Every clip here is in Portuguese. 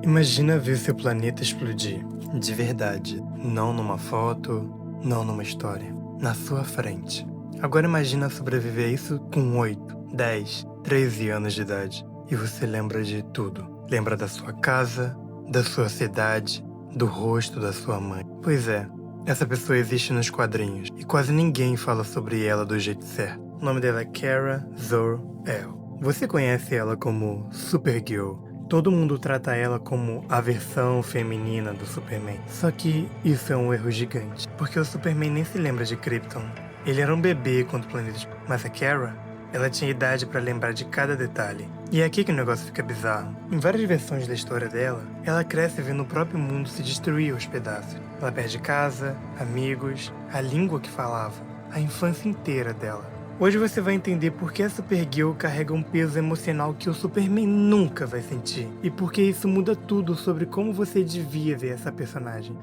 Imagina ver seu planeta explodir. De verdade. Não numa foto, não numa história. Na sua frente. Agora imagina sobreviver a isso com 8, 10, 13 anos de idade. E você lembra de tudo. Lembra da sua casa, da sua cidade, do rosto da sua mãe. Pois é, essa pessoa existe nos quadrinhos. E quase ninguém fala sobre ela do jeito certo. O nome dela é Kara Zor-El. Você conhece ela como Supergirl. Todo mundo trata ela como a versão feminina do Superman. Só que isso é um erro gigante, porque o Superman nem se lembra de Krypton. Ele era um bebê quando o planeta explodiu. Mas a Kara, ela tinha idade para lembrar de cada detalhe. E é aqui que o negócio fica bizarro. Em várias versões da história dela, ela cresce vendo o próprio mundo se destruir aos pedaços. Ela perde casa, amigos, a língua que falava, a infância inteira dela. Hoje você vai entender por que a Supergirl carrega um peso emocional que o Superman nunca vai sentir. E por que isso muda tudo sobre como você devia ver essa personagem.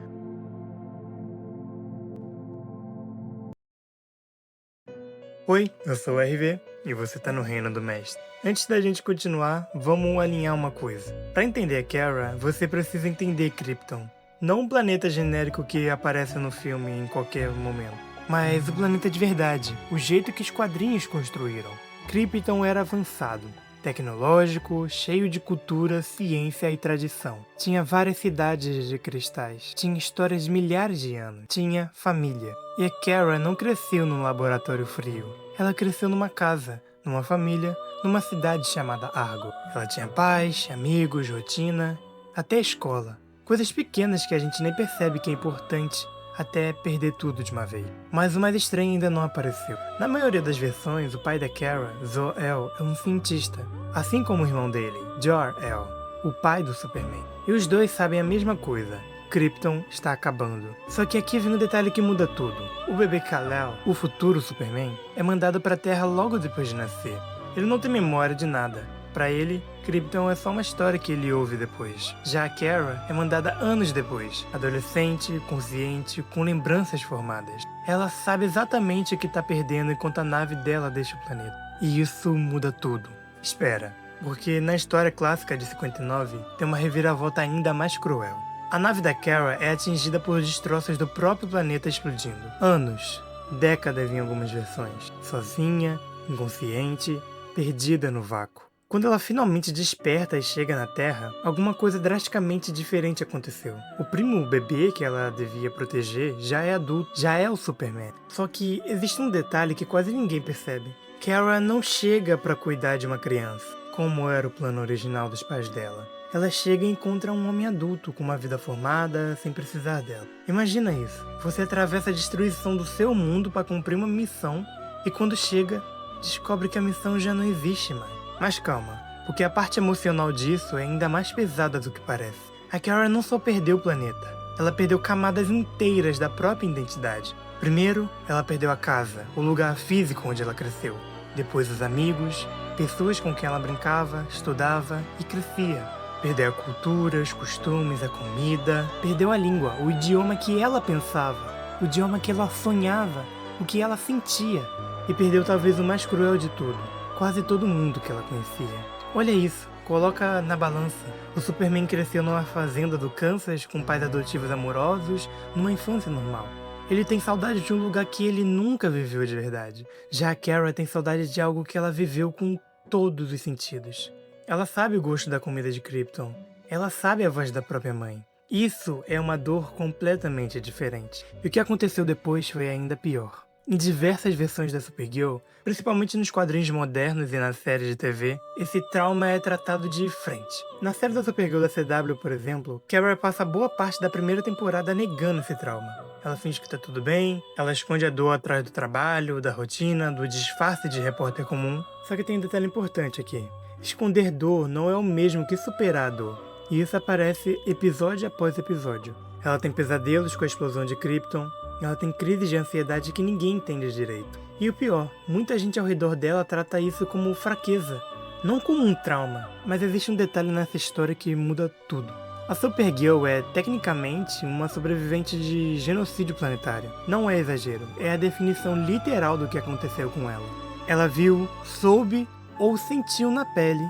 Oi, eu sou o RV e você tá no Reino do Mestre. Antes da gente continuar, vamos alinhar uma coisa. Para entender a Kara, você precisa entender Krypton. Não um planeta genérico que aparece no filme em qualquer momento. Mas o planeta de verdade, o jeito que os quadrinhos construíram. Krypton era avançado, tecnológico, cheio de cultura, ciência e tradição. Tinha várias cidades de cristais, tinha histórias de milhares de anos, tinha família. E a Kara não cresceu num laboratório frio. Ela cresceu numa casa, numa família, numa cidade chamada Argo. Ela tinha paz, amigos, rotina, até escola. Coisas pequenas que a gente nem percebe que é importante, até perder tudo de uma vez. Mas o mais estranho ainda não apareceu. Na maioria das versões, o pai da Kara, Zor-El, é um cientista, assim como o irmão dele, Jor-El, o pai do Superman. E os dois sabem a mesma coisa. Krypton está acabando. Só que aqui vem um detalhe que muda tudo. O bebê Kal-El, o futuro Superman, é mandado para a Terra logo depois de nascer. Ele não tem memória de nada. Para ele, Krypton é só uma história que ele ouve depois. Já a Kara é mandada anos depois, adolescente, consciente, com lembranças formadas. Ela sabe exatamente o que está perdendo enquanto a nave dela deixa o planeta. E isso muda tudo. Espera, porque na história clássica de 59 tem uma reviravolta ainda mais cruel. A nave da Kara é atingida por destroços do próprio planeta explodindo. Anos, décadas em algumas versões. Sozinha, inconsciente, perdida no vácuo. Quando ela finalmente desperta e chega na Terra, alguma coisa drasticamente diferente aconteceu. O primo bebê que ela devia proteger já é adulto, já é o Superman. Só que existe um detalhe que quase ninguém percebe. Kara não chega para cuidar de uma criança, como era o plano original dos pais dela. Ela chega e encontra um homem adulto com uma vida formada, sem precisar dela. Imagina isso. Você atravessa a destruição do seu mundo para cumprir uma missão e quando chega, descobre que a missão já não existe mais. Mas calma, porque a parte emocional disso é ainda mais pesada do que parece. A Kara não só perdeu o planeta, ela perdeu camadas inteiras da própria identidade. Primeiro, ela perdeu a casa, o lugar físico onde ela cresceu. Depois os amigos, pessoas com quem ela brincava, estudava e crescia. Perdeu a cultura, os costumes, a comida. Perdeu a língua, o idioma que ela pensava, o idioma que ela sonhava, o que ela sentia. E perdeu talvez o mais cruel de tudo. Quase todo mundo que ela conhecia. Olha isso, coloca na balança. O Superman cresceu numa fazenda do Kansas com pais adotivos amorosos, numa infância normal. Ele tem saudade de um lugar que ele nunca viveu de verdade. Já a Kara tem saudade de algo que ela viveu com todos os sentidos. Ela sabe o gosto da comida de Krypton. Ela sabe a voz da própria mãe. Isso é uma dor completamente diferente. E o que aconteceu depois foi ainda pior. Em diversas versões da Supergirl, principalmente nos quadrinhos modernos e na série de TV, esse trauma é tratado de frente. Na série da Supergirl da CW, por exemplo, Kara passa boa parte da primeira temporada negando esse trauma. Ela finge que tá tudo bem, ela esconde a dor atrás do trabalho, da rotina, do disfarce de repórter comum. Só que tem um detalhe importante aqui. Esconder dor não é o mesmo que superar a dor. E isso aparece episódio após episódio. Ela tem pesadelos com a explosão de Krypton, ela tem crises de ansiedade que ninguém entende direito. E o pior, muita gente ao redor dela trata isso como fraqueza, não como um trauma. Mas existe um detalhe nessa história que muda tudo. A Supergirl é, tecnicamente, uma sobrevivente de genocídio planetário. Não é exagero, é a definição literal do que aconteceu com ela. Ela viu, soube ou sentiu na pele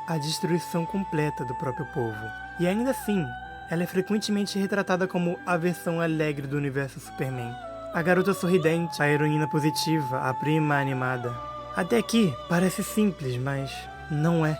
a destruição completa do próprio povo. E ainda assim, ela é frequentemente retratada como a versão alegre do universo Superman. A garota sorridente, a heroína positiva, a prima animada. Até aqui parece simples, mas não é.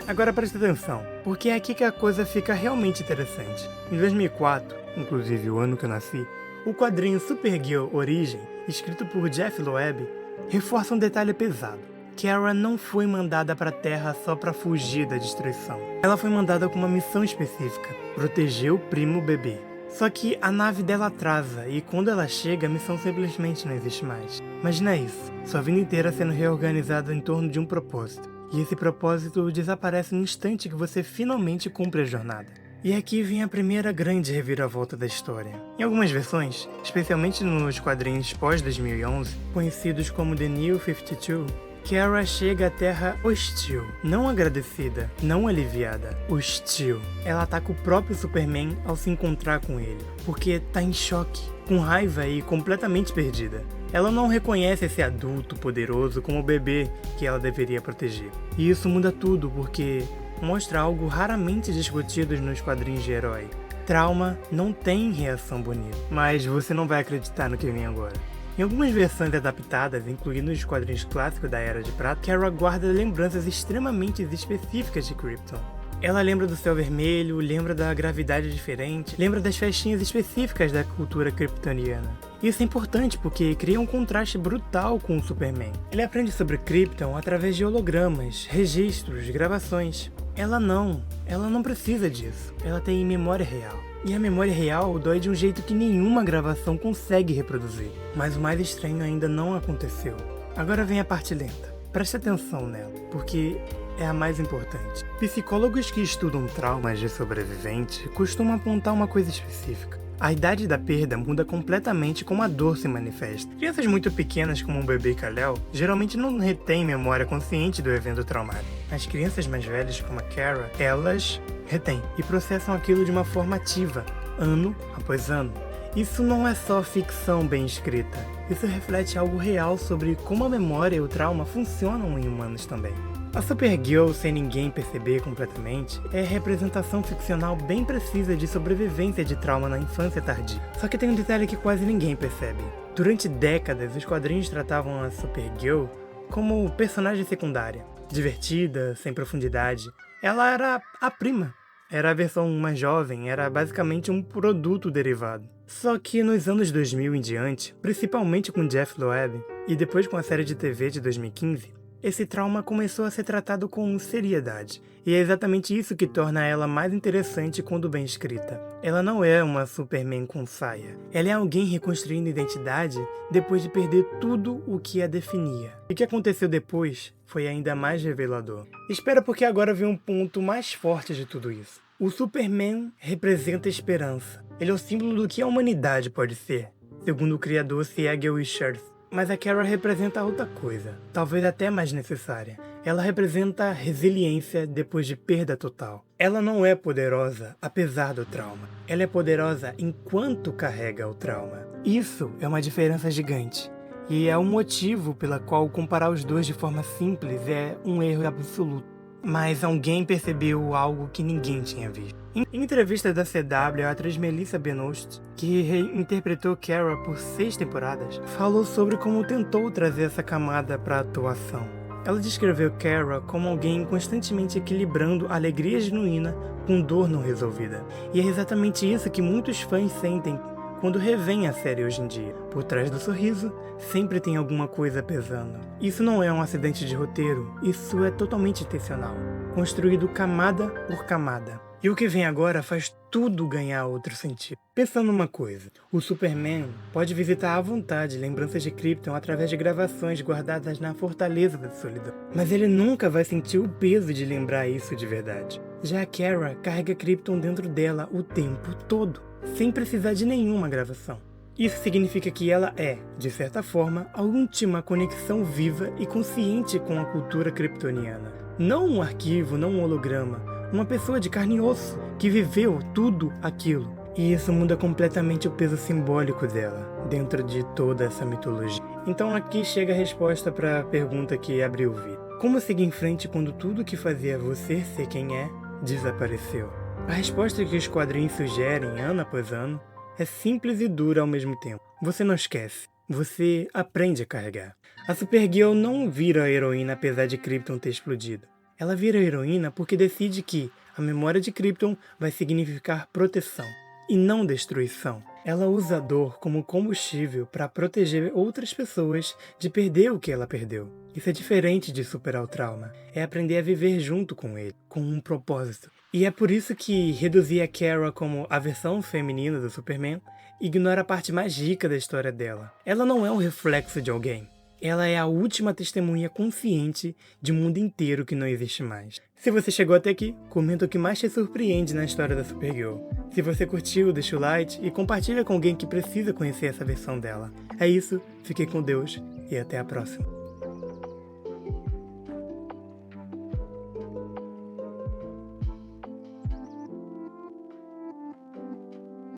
Agora presta atenção, porque é aqui que a coisa fica realmente interessante. Em 2004, inclusive o ano que eu nasci, o quadrinho Supergirl Origem, escrito por Jeff Loeb, reforça um detalhe pesado. Kara não foi mandada para a Terra só para fugir da destruição. Ela foi mandada com uma missão específica, proteger o primo bebê. Só que a nave dela atrasa e quando ela chega, a missão simplesmente não existe mais. Imagina isso, sua vida inteira sendo reorganizada em torno de um propósito. E esse propósito desaparece no instante que você finalmente cumpre a jornada. E aqui vem a primeira grande reviravolta da história. Em algumas versões, especialmente nos quadrinhos pós-2011, conhecidos como The New 52, Kara chega à Terra hostil, não agradecida, não aliviada, hostil. Ela ataca o próprio Superman ao se encontrar com ele, porque tá em choque, com raiva e completamente perdida. Ela não reconhece esse adulto poderoso como o bebê que ela deveria proteger. E isso muda tudo porque mostra algo raramente discutido nos quadrinhos de herói. Trauma não tem reação bonita, mas você não vai acreditar no que vem agora. Em algumas versões adaptadas, incluindo os quadrinhos clássicos da Era de Prata, Kara guarda lembranças extremamente específicas de Krypton. Ela lembra do céu vermelho, lembra da gravidade diferente, lembra das festinhas específicas da cultura kryptoniana. Isso é importante porque cria um contraste brutal com o Superman. Ele aprende sobre Krypton através de hologramas, registros, gravações. Ela não precisa disso. Ela tem memória real. E a memória real dói de um jeito que nenhuma gravação consegue reproduzir. Mas o mais estranho ainda não aconteceu. Agora vem a parte lenta. Preste atenção nela, porque é a mais importante. Psicólogos que estudam traumas de sobrevivente costumam apontar uma coisa específica. A idade da perda muda completamente como a dor se manifesta. Crianças muito pequenas como um bebê Kal-El geralmente não retêm memória consciente do evento traumático. As crianças mais velhas como a Kara, elas retêm e processam aquilo de uma forma ativa, ano após ano. Isso não é só ficção bem escrita. Isso reflete algo real sobre como a memória e o trauma funcionam em humanos também. A Supergirl, sem ninguém perceber completamente, é a representação ficcional bem precisa de sobrevivência de trauma na infância tardia. Só que tem um detalhe que quase ninguém percebe. Durante décadas, os quadrinhos tratavam a Supergirl como personagem secundária, divertida, sem profundidade. Ela era a prima. Era a versão mais jovem, era basicamente um produto derivado. Só que nos anos 2000 em diante, principalmente com Jeff Loeb e depois com a série de TV de 2015, esse trauma começou a ser tratado com seriedade, e é exatamente isso que torna ela mais interessante quando bem escrita. Ela não é uma Superman com saia. Ela é alguém reconstruindo identidade depois de perder tudo o que a definia. E o que aconteceu depois foi ainda mais revelador. Espera porque agora vem um ponto mais forte de tudo isso. O Superman representa esperança. Ele é o símbolo do que a humanidade pode ser, segundo o criador Siegel Richards. Mas a Kara representa outra coisa, talvez até mais necessária. Ela representa resiliência depois de perda total. Ela não é poderosa apesar do trauma. Ela é poderosa enquanto carrega o trauma. Isso é uma diferença gigante. E é o motivo pela qual comparar os dois de forma simples é um erro absoluto. Mas alguém percebeu algo que ninguém tinha visto. Em entrevista da CW, a atriz Melissa Benoist, que reinterpretou Kara por 6 temporadas, falou sobre como tentou trazer essa camada para a atuação. Ela descreveu Kara como alguém constantemente equilibrando alegria genuína com dor não resolvida. E é exatamente isso que muitos fãs sentem quando revêem a série hoje em dia. Por trás do sorriso, sempre tem alguma coisa pesando. Isso não é um acidente de roteiro, isso é totalmente intencional, construído camada por camada. E o que vem agora faz tudo ganhar outro sentido. Pensando numa coisa, o Superman pode visitar à vontade lembranças de Krypton através de gravações guardadas na Fortaleza da Solidão. Mas ele nunca vai sentir o peso de lembrar isso de verdade. Já a Kara carrega Krypton dentro dela o tempo todo, sem precisar de nenhuma gravação. Isso significa que ela é, de certa forma, a última conexão viva e consciente com a cultura kryptoniana. Não um arquivo, não um holograma, uma pessoa de carne e osso que viveu tudo aquilo. E isso muda completamente o peso simbólico dela, dentro de toda essa mitologia. Então aqui chega a resposta para a pergunta que abriu o vídeo. Como seguir em frente quando tudo que fazia você ser quem é, desapareceu? A resposta que os quadrinhos sugerem, ano após ano, é simples e dura ao mesmo tempo. Você não esquece, você aprende a carregar. A Supergirl não vira a heroína apesar de Krypton ter explodido. Ela vira a heroína porque decide que a memória de Krypton vai significar proteção e não destruição. Ela usa a dor como combustível para proteger outras pessoas de perder o que ela perdeu. Isso é diferente de superar o trauma. É aprender a viver junto com ele, com um propósito. E é por isso que reduzir a Kara como a versão feminina do Superman ignora a parte mais rica da história dela. Ela não é um reflexo de alguém. Ela é a última testemunha consciente de um mundo inteiro que não existe mais. Se você chegou até aqui, comenta o que mais te surpreende na história da Supergirl. Se você curtiu, deixa o like e compartilha com alguém que precisa conhecer essa versão dela. É isso, fiquem com Deus e até a próxima.